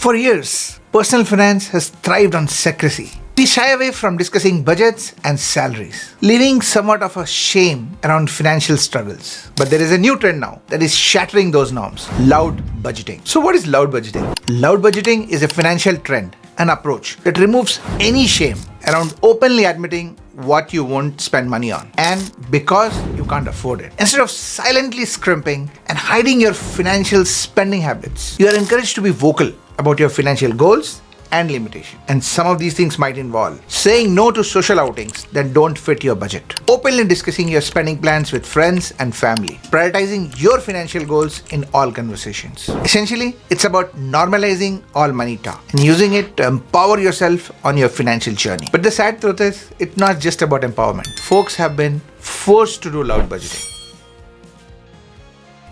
For years, personal finance has thrived on secrecy. We shy away from discussing budgets and salaries, leaving somewhat of a shame around financial struggles. But there is a new trend now that is shattering those norms: loud budgeting. So what is loud budgeting? Loud budgeting is a financial trend, an approach that removes any shame around openly admitting what you won't spend money on, and because you can't afford it. Instead of silently scrimping and hiding your financial spending habits, you are encouraged to be vocal about your financial goals and limitation. And some of these things might involve saying no to social outings that don't fit your budget, openly discussing your spending plans with friends and family, prioritizing your financial goals in all conversations. Essentially, it's about normalizing all money talk and using it to empower yourself on your financial journey. But the sad truth is, it's not just about empowerment. Folks have been forced to do loud budgeting.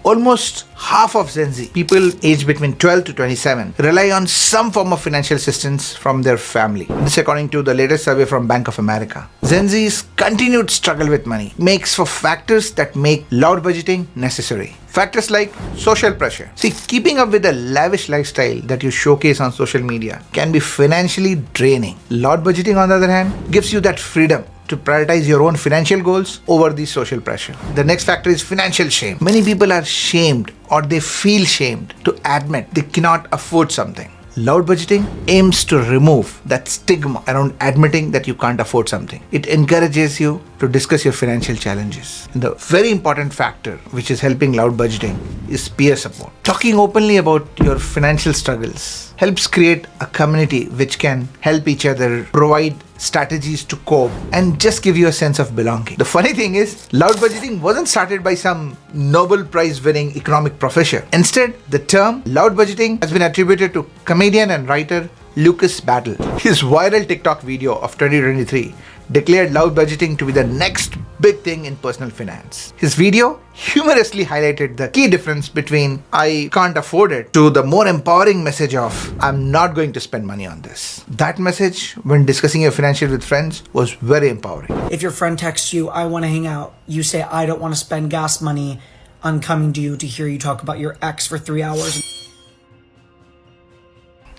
Almost half of Gen Z, people aged between 12 to 27, rely on some form of financial assistance from their family. This according to the latest survey from Bank of America. Gen Z's continued struggle with money makes for factors that make loud budgeting necessary. Factors like social pressure. See, keeping up with the lavish lifestyle that you showcase on social media can be financially draining. Loud budgeting, on the other hand, gives you that freedom to prioritize your own financial goals over the social pressure. The next factor is financial shame. Many people are shamed or they feel shamed to admit they cannot afford something. Loud budgeting aims to remove that stigma around admitting that you can't afford something. It encourages you to discuss your financial challenges. And the very important factor which is helping loud budgeting is peer support. Talking openly about your financial struggles helps create a community which can help each other, provide strategies to cope, and just give you a sense of belonging. The funny thing is, loud budgeting wasn't started by some Nobel Prize winning economic professor. Instead, the term loud budgeting has been attributed to comedian and writer Lucas Battle. His viral TikTok video of 2023 declared loud budgeting to be the next big thing in personal finance. His video humorously highlighted the key difference between "I can't afford it" to the more empowering message of "I'm not going to spend money on this." That message, when discussing your financials with friends, was very empowering. If your friend texts you, "I want to hang out," you say, "I don't want to spend gas money on coming to you to hear you talk about your ex for 3 hours."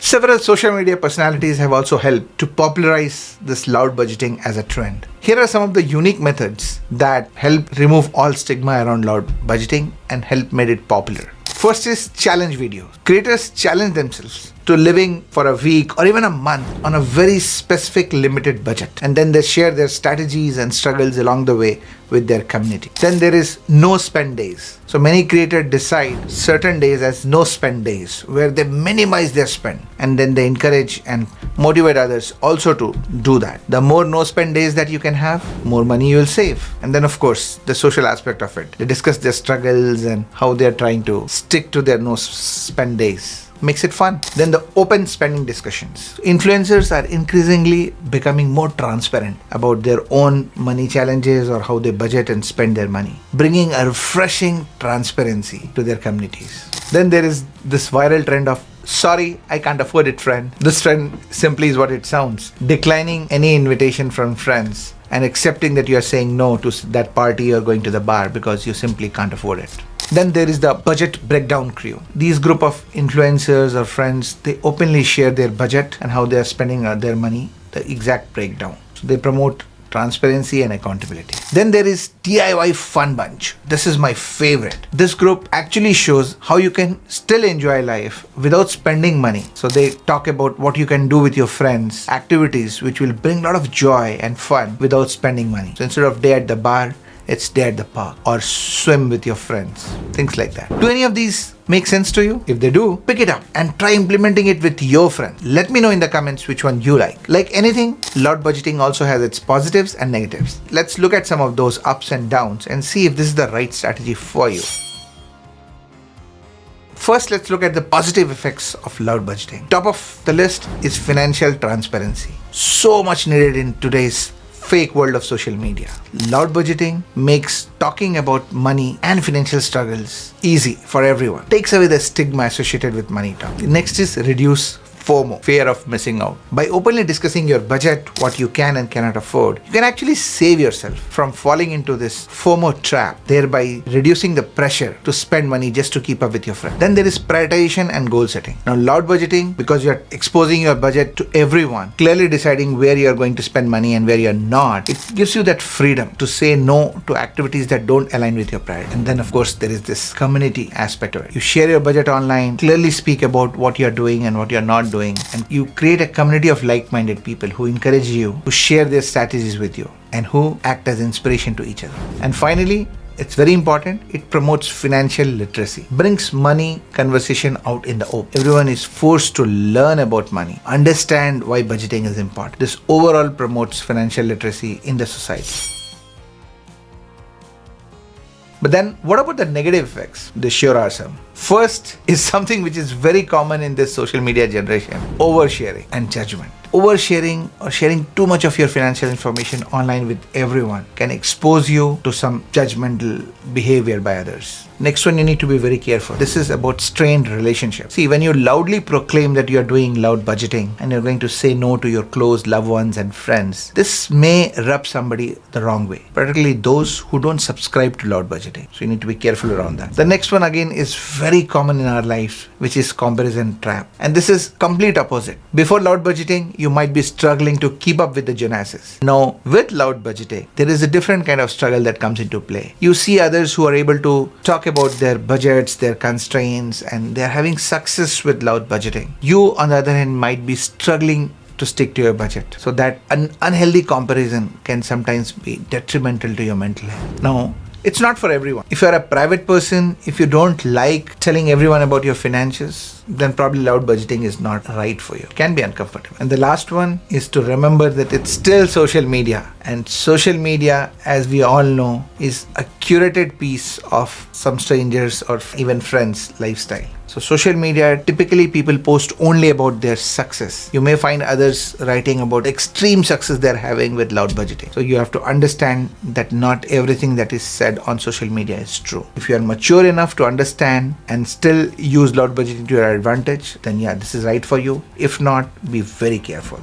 Several social media personalities have also helped to popularize this loud budgeting as a trend. Here are some of the unique methods that help remove all stigma around loud budgeting and help made it popular. First is challenge videos. Creators challenge themselves to living for a week or even a month on a very specific limited budget, and then they share their strategies and struggles along the way with their community. Then there is no spend days. So many creators decide certain days as no spend days where they minimize their spend, and then they encourage and motivate others also to do that. The more no spend days that you can have, more money you will save. And then of course the social aspect of it. They discuss their struggles and how they are trying to stick to their no spend days. Makes it fun. Then the open spending discussions. Influencers are increasingly becoming more transparent about their own money challenges or how they budget and spend their money, bringing a refreshing transparency to their communities. Then there is this viral trend of "Sorry, I can't afford it, friend." This trend simply is what it sounds. Declining any invitation from friends and accepting that you are saying no to that party or going to the bar because you simply can't afford it. Then there is the budget breakdown crew. These group of influencers or friends, they openly share their budget and how they are spending their money, the exact breakdown. So they promote transparency and accountability. Then there is DIY Fun Bunch. This is my favorite. This group actually shows how you can still enjoy life without spending money. So they talk about what you can do with your friends, activities which will bring a lot of joy and fun without spending money. So instead of day at the bar, it's day at the park or swim with your friends, things like that. Do any of these make sense to you? If they do, pick it up and try implementing it with your friends. Let me know in the comments which one you like. Like anything, loud budgeting also has its positives and negatives. Let's look at some of those ups and downs and see if this is the right strategy for you. First, let's look at the positive effects of loud budgeting. Top of the list is financial transparency. So much needed in today's fake world of social media. Loud budgeting makes talking about money and financial struggles easy for everyone. Takes away the stigma associated with money talk. Next is reduce FOMO, fear of missing out. By openly discussing your budget, what you can and cannot afford, you can actually save yourself from falling into this FOMO trap, thereby reducing the pressure to spend money just to keep up with your friends. Then there is prioritization and goal setting. Now, loud budgeting, because you're exposing your budget to everyone, clearly deciding where you're going to spend money and where you're not, it gives you that freedom to say no to activities that don't align with your priority. And then, of course, there is this community aspect of it. You share your budget online, clearly speak about what you're doing and what you're not doing, and you create a community of like-minded people who encourage you to share their strategies with you and who act as inspiration to each other. And finally, it's very important, it promotes financial literacy, brings money conversation out in the open. Everyone is forced to learn about money, understand why budgeting is important. This overall promotes financial literacy in the society. But then what about the negative effects? There sure are some. First is something which is very common in this social media generation: oversharing and judgment. Oversharing or sharing too much of your financial information online with everyone can expose you to some judgmental behavior by others. Next one, you need to be very careful. This is about strained relationships. See, when you loudly proclaim that you are doing loud budgeting and you're going to say no to your close loved ones and friends, this may rub somebody the wrong way, particularly those who don't subscribe to loud budgeting. So you need to be careful around that. The next one again is very common in our lives, which is comparison trap. And this is complete opposite. Before loud budgeting, you might be struggling to keep up with the Jonases. Now, with loud budgeting, there is a different kind of struggle that comes into play. You see others who are able to talk about their budgets, their constraints, and they're having success with loud budgeting. You, on the other hand, might be struggling to stick to your budget. So that an unhealthy comparison can sometimes be detrimental to your mental health. Now, it's not for everyone. If you're a private person, if you don't like telling everyone about your finances, then probably loud budgeting is not right for you. It can be uncomfortable. And the last one is to remember that it's still social media. And social media, as we all know, is a curated piece of some strangers or even friends' lifestyle. So social media, typically people post only about their success. You may find others writing about extreme success they're having with loud budgeting. So you have to understand that not everything that is said on social media is true. If you are mature enough to understand and still use loud budgeting to your advantage, then yeah, this is right for you. If not, be very careful.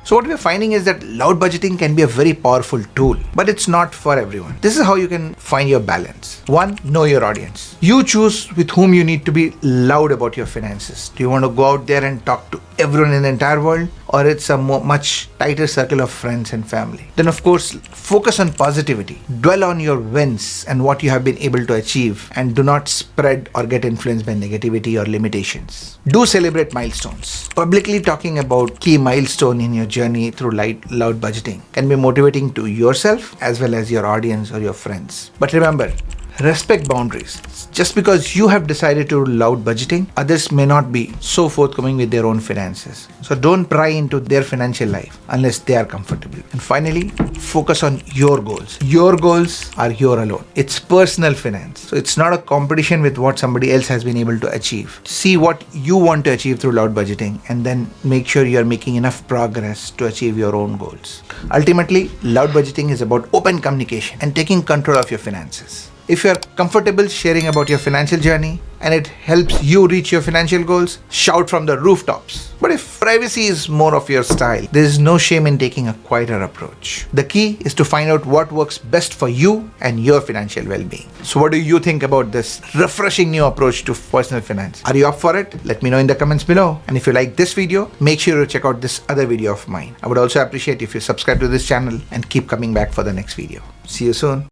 So what we're finding is that loud budgeting can be a very powerful tool, but it's not for everyone. This is how you can find your balance. 1, know your audience. You choose with whom you need to be loud about your finances. Do you want to go out there and talk to everyone in the entire world, or it's a much tighter circle of friends and family? Then of course, focus on positivity. Dwell on your wins and what you have been able to achieve, and do not spread or get influenced by negativity or limitations. Do celebrate milestones. Publicly talking about key milestone in your journey through loud budgeting can be motivating to yourself as well as your audience or your friends. But remember, respect boundaries. Just because you have decided to do loud budgeting, others may not be so forthcoming with their own finances. So don't pry into their financial life unless they are comfortable. And finally, focus on your goals. Your goals are your alone. It's personal finance. So it's not a competition with what somebody else has been able to achieve. See what you want to achieve through loud budgeting and then make sure you're making enough progress to achieve your own goals. Ultimately, loud budgeting is about open communication and taking control of your finances. If you're comfortable sharing about your financial journey and it helps you reach your financial goals, shout from the rooftops. But if privacy is more of your style, there is no shame in taking a quieter approach. The key is to find out what works best for you and your financial well-being. So what do you think about this refreshing new approach to personal finance? Are you up for it? Let me know in the comments below. And if you like this video, make sure to check out this other video of mine. I would also appreciate if you subscribe to this channel and keep coming back for the next video. See you soon.